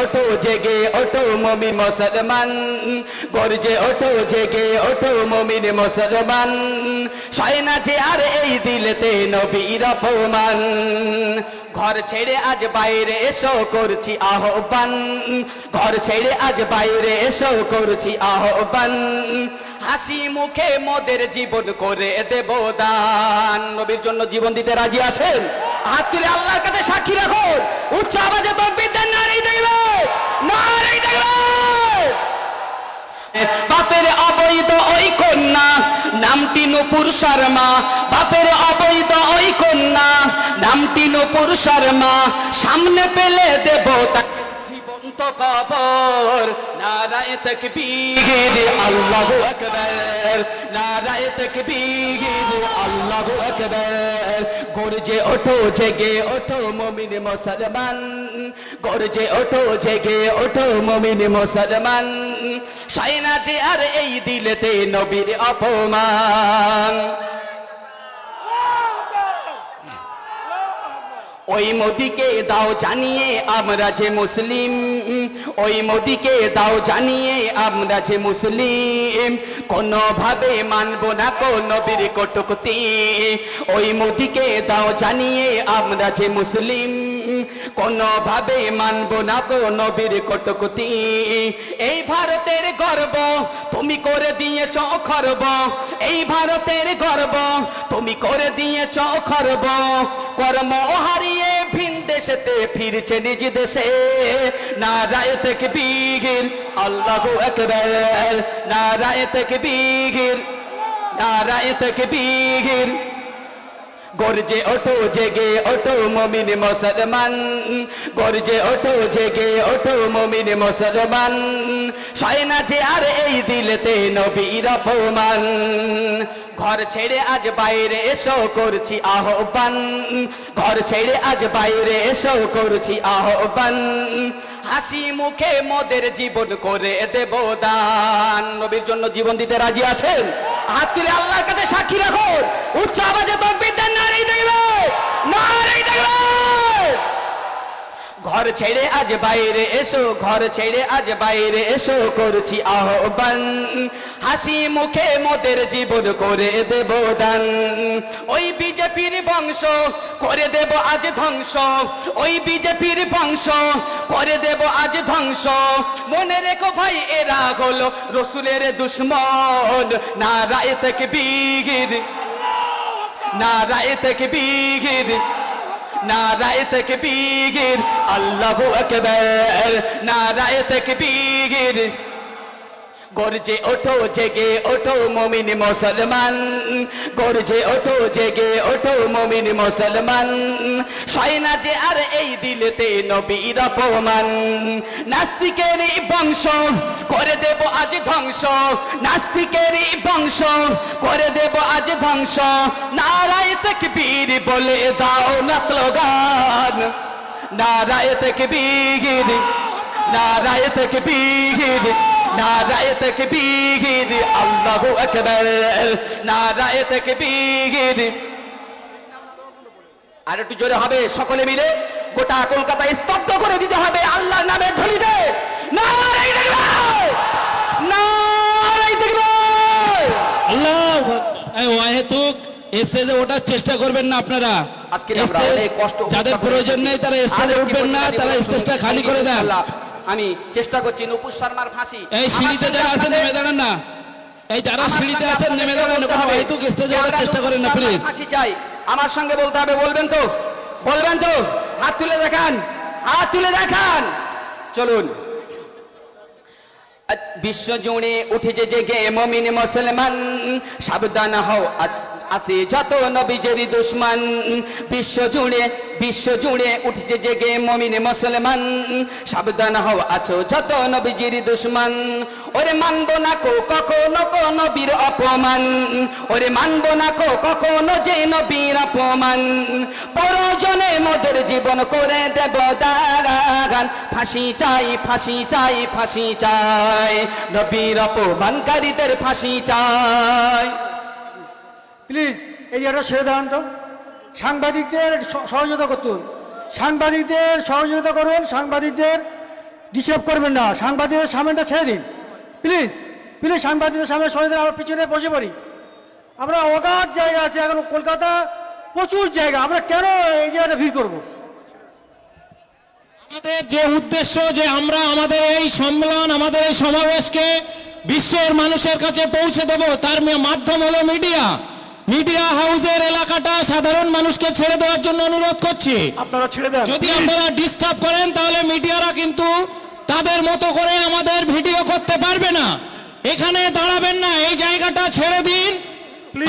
ওঠো জেগে ওঠো মুমিন মুসলমান, গর্জে ওঠো জেগে ওঠো মুমিন মুসলমান, সয় না যে আর এই দিলেতে নবীর অপমান। ঘর ছেড়ে আজ বাইরে এসো করছি আহ্বান, ঘর ছেড়ে আজ বাইরে এসো করছি আহ্বান, হাসি মুখে মোদের জীবন করে দেব দান। নবীর জন্য জীবন দিতে রাজি আছেন? হাত তুলে আল্লাহর কাছে সাক্ষী রাখুন, উচ্চ আওয়াজে তাকবীর দেন, নারী দেখবে, নারী দেখবে। বাপের অবৈধ ওই কন্যা নামটি নূপুর শর্মা, বাপের অবৈধ ওই কন্যা নামটি নূপুর শর্মা, সামনে পেলে দেব জীবন্ত কবর। নারায়ে তাকবীর আল্লাহু আকবার, নারায়ে তাকবীর আল্লাহু আকবার। গর্জে ওঠো জেগে ওঠো মুমিন মুসলমান, গর্জে ওঠো জেগে ওঠো মুমিন মুসলমান, সয় না যে আর এই দিলেতে নবীর অপমান। ওই মোদিকে দাও জানিয়ে আমরা যে মুসলিম, ওই মোদিকে দাও জানিয়ে আমরা যে মুসলিম, কোনোভাবে মানব না কো নবীর কটূক্তি। ওই মোদিকে দাও জানিয়ে আমরা যে মুসলিম, কোনোভাবে মানব না কো নবীর কটূক্তি। এই ভারতের গর্ব তুমি করে দিয়েছ খর্ব, এই ভারতের গর্ব তুমি করে দিয়েছ খর্ব, কর্ম হারিয়ে ভিন দেশেতে ফিরছে নিজ দেশে। নারায়ে তাকবীর আল্লাহু আকবার, নারায়ে তাকবীর, নারায়ে তাকবীর। গর্জে ওঠো জেগে ওঠো মুমিন মুসলমান, গর্জে ওঠো জেগে ওঠো মুমিন মুসলমান, সয় না যে আর এই দিলেতে নবীর অপমান। ঘর ছেড়ে আজ বাইরে এসো করছি আহ্বান, ঘর ছেড়ে আজ বাইরে এসো করছি আহ্বান, হাসি মুখে মোদের জীবন করে দেব দান। নবীর জন্য জীবন দিতে রাজি আছেন? হাত তুলে আল্লাহর কাছে সাক্ষী রাখুন, উচ্চ আওয়াজে তাকবীর দেন, নারী দেখবে, নারী দেখবে। ঘর ছেড়ে আজ বাইরে এসো, ঘর ছেড়ে আজ বাইরে এসো করছি আহ্বান, হাসি মুখে মোদের জীবন করে দেব দান। ওই বিজেপির বংশ করে দেব আজ ধ্বংস, ওই বিজেপির বংশ করে দেব আজ ধ্বংস, মনে রেখো ভাই এরা হলো রসুলের দুশ্মন। নারায়ে তাকবীর, নারায়ে তাকবীর, নারায়ে তাকবীর আল্লাহু আকবার, নারায়ে তাকবীর। গর্জে ওঠো জেগে ওঠো মুমিন মুসলমান, গর্জে ওঠো জেগে ওঠো মুমিন মুসলমান, সয় না যে আর এই দিলেতে নবীর অপমান। নাস্তিকের বংশ করে দেব আজ ধ্বংস, নাস্তিকের বংশ করে দেব আজ ধ্বংস, নারায়ে তাকবীর বলে দাও না স্লোগান। নারায়ে তাকবীর, নারায়ে তাকবীর, নারায়ে তাকবীর আল্লাহু আকবার, নারায়ে তাকবীর। আর একটু জোরে হবে সকলে মিলে, গোটা কলকাতা স্তব্ধ করে দিতে হবে আল্লাহর নামে ধ্বনিতে। নারায়ে তাকবীর, নারায়ে তাকবীর। আল্লাহু ওয়াহেতুক স্টেজে ওঠার চেষ্টা করবেন না আপনারা, আজকে আমরা অনেক কষ্ট, যাদের প্রয়োজন নেই তারা স্টেজে উঠবেন না, তারা স্টেজটা খালি করে দেন। আমি চেষ্টা করছি নূপুর শর্মার ফাঁসি। এই সিঁড়িতে যারা আছেন নেমে দাঁড়ান না, এই যারা সিঁড়িতে আছেন নেমে দাঁড়ান, কোনো অহেতুক স্টেজে ওঠার চেষ্টা করেন না প্লিজ। ফাঁসি চাই, আমার সঙ্গে বলতে হবে, বলবেন তো, বলবেন তো? হাত তুলে দেখান, হাত তুলে দেখান, চলুন। বিশ্ব জুড়ে উঠেছে জেগে মুমিন মুসলমান, সাবধান হও আসে যত নবীজের দুশমন। বিশ্ব জুড়ে উঠেছে জেগে মুমিন মুসলমান, সাবধান হও আছো যত নবীজের দুশমন। ওরে মানবো না কো কখনো কো নবীর অপমান, ওরে মানবো না কো কখনো যে নবীর অপমান, প্রয়োজনে মোদের জীবন করে দেব দান। ফাঁসি চাই, ফাঁসি চাই, ফাঁসি চাই, নবীর অপমানকারীদের ফাঁসি চাই। প্লিজ এই জায়গাটা সেরে দাঁড়ান তো, সাংবাদিকদের সহযোগিতা করতুন, সাংবাদিকদের সহযোগিতা করুন, সাংবাদিকদের ডিস্টার্ব করবেন না, সাংবাদিকদের সামনেটা ছেড়ে দিন প্লিজ। প্লিজ সাংবাদিকদের সামনে সরে দিন, আমরা পিছনে বসে পড়ি। আমরা অগাধ জায়গা আছে এখন কলকাতা, প্রচুর জায়গা, আমরা কেন এই জায়গাটা ভিড় করবো? আমাদের যে উদ্দেশ্য যে আমরা আমাদের এই সম্মেলন, আমাদের এই সমাবেশকে বিশ্বের মানুষের কাছে পৌঁছে দেব, তার মাধ্যম হলো মিডিয়া। মিডিয়া হাউসের এলাকাটা সাধারণ মানুষকে ছেড়ে দেওয়ার জন্য অনুরোধ করছি। আপনারা ছেড়ে দেন। যদি আপনারা ডিস্টার্ব করেন তাহলে মিডিয়ারা কিন্তু তাদের মতো করে আমাদের ভিডিও করতে পারবে না। এখানে দাঁড়াবেন না, এই জায়গাটা ছেড়ে দিন।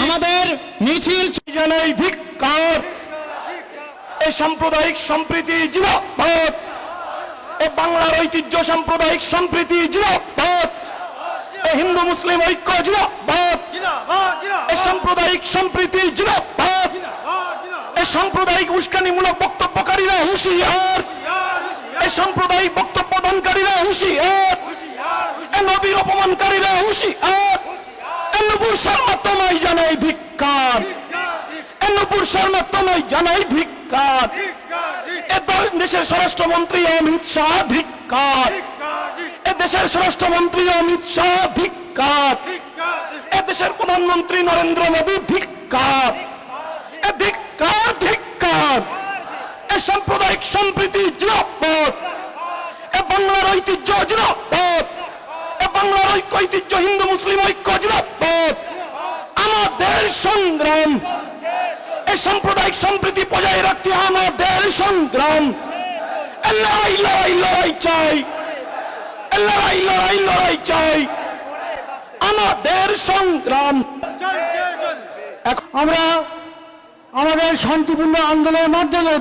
আমাদের মিছিল জানাই ধিক্কার। এই সাম্প্রদায়িক সম্প্রীতি জিন্দাবাদ। এই বাংলার ঐতিহ্য সাম্প্রদায়িক সম্প্রীতি জিন্দাবাদ। এই হিন্দু মুসলিম ঐক্য জিন্দাবাদ। এই সাম্প্রদায়িক সম্প্রীতি জিন্দাবাদ। এই সাম্প্রদায়িক উস্কানিমূলক বক্তব্যকারীরা হুঁশিয়ার। এই সাম্প্রদায়িক বক্তব্য দানকারীরা হুঁশিয়ার। এই নবীর অপমানকারীরা হুঁশিয়ার। এই নূপুর শর্মা তোমায় জানাই ধিক্কার। এই নূপুর শর্মা তোমায় জানাই ধিক্কার। এ দেশের স্বরাষ্ট্রমন্ত্রী অমিত শাহ ধিক্কার। এ দেশের স্বরাষ্ট্রমন্ত্রী অমিত শাহ ধিক্কার। এ দেশের প্রধানমন্ত্রী নরেন্দ্র মোদী ধিক্কার। এ ধিক্কার ধিক্কার। এ সাম্প্রদায়িক সম্প্রীতি জিন্দাবাদ। এ বাংলার ঐতিহ্য জিন্দাবাদ। এ বাংলার ঐতিহ্য হিন্দু মুসলিম ঐক্য জিন্দাবাদ। আমাদের সংগ্রাম এই সাম্প্রদায়িক সম্প্রীতি বজায় রাখতে আমাদের সংগ্রাম। লড়াই লড়াই লড়াই চাই। লড়াই লড়াই লড়াই চাই। আমাদের সংগ্রাম। আমরা আমাদের শান্তিপূর্ণ আন্দোলনের মাধ্যমে